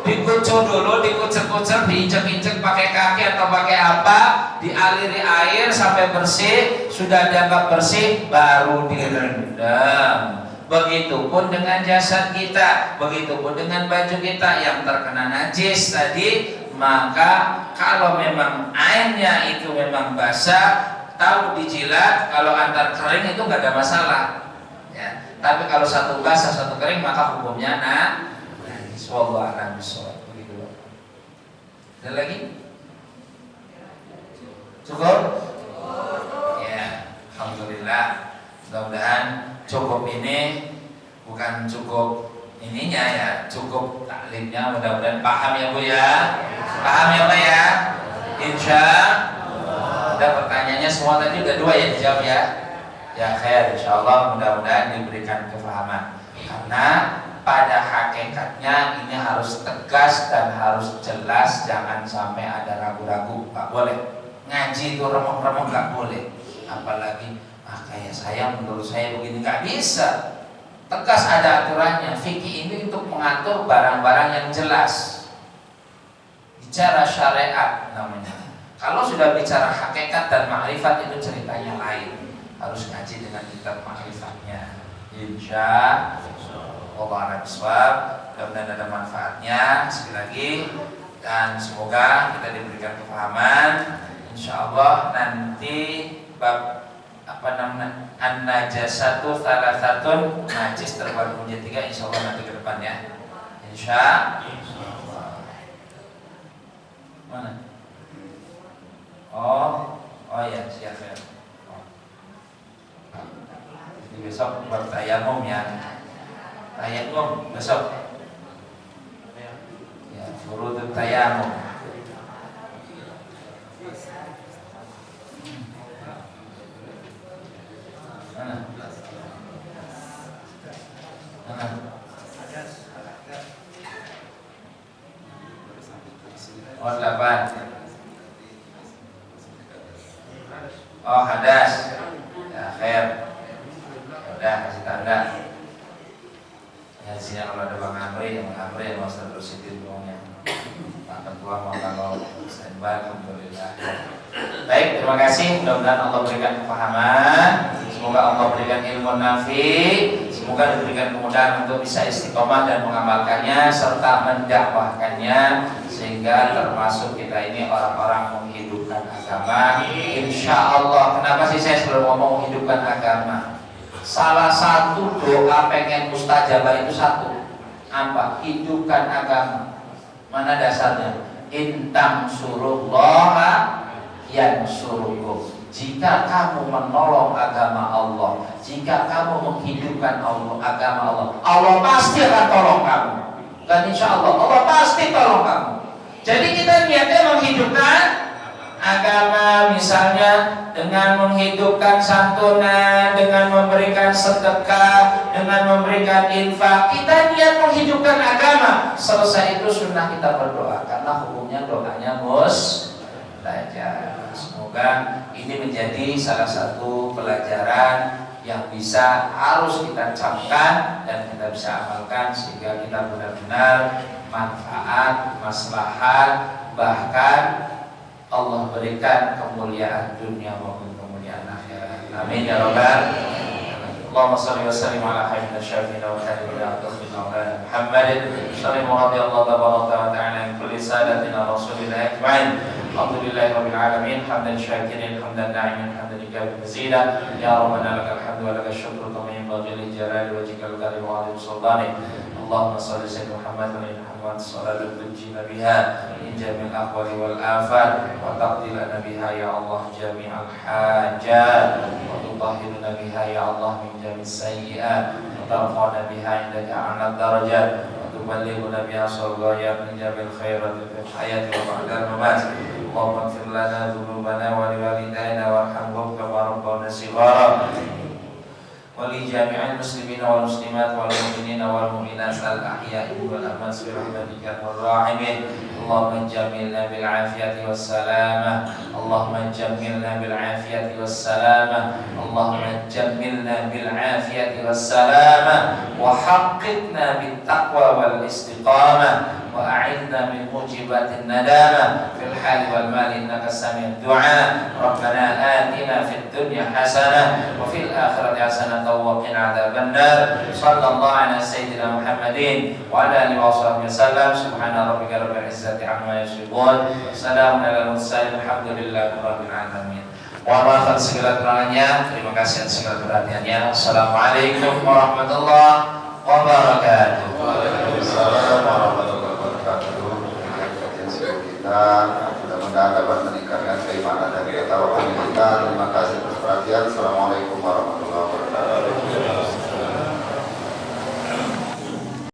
dikucur dulu, dikucur-kucur, diinjek-injek pakai kaki atau pakai apa, dialiri air sampai bersih, sudah dianggap bersih, baru direndam. Begitupun dengan jasad kita, begitupun dengan baju kita yang terkena najis tadi. Maka kalau memang airnya itu memang basah, tahu dijilat, kalau antar kering itu nggak ada masalah, ya. Tapi kalau satu basah satu kering maka hukumnya najis. Wallahu a'lam bishawab. Begitu. Ada lagi? Cukup? Ya, alhamdulillah. Mudah-mudahan cukup ini bukan cukup ininya ya, cukup taklimnya. Mudah-mudahan paham ya Bu ya. Paham ya Pak ya? Insya Allah. Pertanyaannya semua tadi udah 2 ya dijawab ya. Ya khair, insya Allah mudah-mudahan diberikan kefahaman. Karena pada hakikatnya ini harus tegas dan harus jelas, jangan sampai ada ragu-ragu. Gak boleh ngaji itu remuk-remuk, gak boleh. Apalagi kayak saya, menurut saya begini, gak bisa. Tegas, ada aturannya. Fikih ini untuk mengatur barang-barang yang jelas. Bicara syariat namanya. Kalau sudah bicara hakikat dan ma'rifat itu ceritanya lain. Harus ngaji dengan kitab ma'rifatnya. Insya Allah biswab. Mudah-mudahan ada manfaatnya sekali lagi, dan semoga kita diberikan kefahaman. Insya Allah nanti bab apa namanya, an-najasatu salasatun, najis terbagi menjadi 3, insya Allah nanti ke depan ya. Insya Allah. Mana? Oh ya, siap ya. Jadi besok bertayamum ya. Tayamum besok. Ya, furudut tayamum. Mana? Oh 8. Oh hadas. Ya khair. Udah kasih tanda. Ya sini kalau ada Bang Amri, yang mau terus itu ngomongnya. Pak Ketua mau kalau standby, alhamdulillah. Baik, terima kasih. Mudah-mudahan Allah berikan kepahaman. Semoga Allah berikan ilmu nafi. Semoga diberikan kemudahan untuk bisa istiqomah dan mengamalkannya serta mendakwahkannya, sehingga termasuk kita ini orang-orang menghidupkan agama. Insya Allah. Kenapa sih saya selalu ngomong menghidupkan agama? Salah satu doa pengen mustajabah itu satu, apa? Hidupkan agama. Mana dasarnya? Intang surullaha yansurukum. Jika kamu menolong agama Allah, jika kamu menghidupkan agama Allah, Allah pasti akan tolong kamu. Dan insya Allah Allah pasti tolong kamu. Jadi kita niatnya menghidupkan agama, misalnya dengan menghidupkan santunan, dengan memberikan sedekah, dengan memberikan infak. Kita niat menghidupkan agama. Selesai itu sunnah kita berdoa, karena hukumnya doanya mustajab. Semoga ini menjadi salah satu pelajaran yang harus kita camkan dan kita bisa amalkan, sehingga kita benar-benar manfaat, maslahat, bahkan Allah berikan kemuliaan dunia maupun kemuliaan akhirat. Amin ya rabbal alamin. Allahumma shalli wa sallim ala hayyina syafiina wa habibina wa maulana Muhammadin sallallahu alaihi wa ta'ala min kulli sadatina rasulillah ajma'in. Alhamdulillahi rabbil alamin, hamdan syakirin, hamdan na'imin, hamdan ikabi mazida. Ya rabbana lakal hamdu wa lakal syukru kama yanbaghi li jalali wajhikal karim wa 'azimi sultanik. Allahumma shalli sayyidina Muhammad wa ala Muhammad sallallahu tunjina biha min jami'il ahwali wal afat wa taqdilana biha ya Allah jami'al hajat wa tutahhiruna biha ya Allah min jami'is sayyi'at wa tarfa'na biha indaka a'la darajat wa tuballighuna biha sallallahu min jami'il khairati fil hayati wa ba'dal mamat. Allahumma ighfir lana dhunubana wa liwalidayna warhamhum kama rabbawna shighara. ولجميع المسلمين والمسلمات والمؤمنين والمؤمنات الأحياء والأموات برحمتك يا أرحم الراحمين. اللهم جملنا بالعافية والسلامة. اللهم جملنا بالعافية والسلامة. اللهم جملنا بالعافية والسلامة وحققنا بالتقوى والاستقامة وأعذنا من موجبات الندامة في الحال والمال إنك سميع الدعاء. ربنا آتنا في الدنيا حسنة وفي الآخرة حسنة وقنا عذاب النار. صلى الله على سيدنا محمد وعلى آله وصحبه وسلم. سبحان ربك رب العزة عما يصفون. سلام على المرسلين. الحمد لله رب العالمين. Mohon maaf atas segala kekurangannya. Terima kasih atas segala perhatiannya. Assalamualaikum warahmatullahi wabarakatuh. Waalaikumsalam warahmatullahi wabarakatuh. Kajian subuh kita mudah-mudahan dapat meningkatkan keimanan dan ketakwaan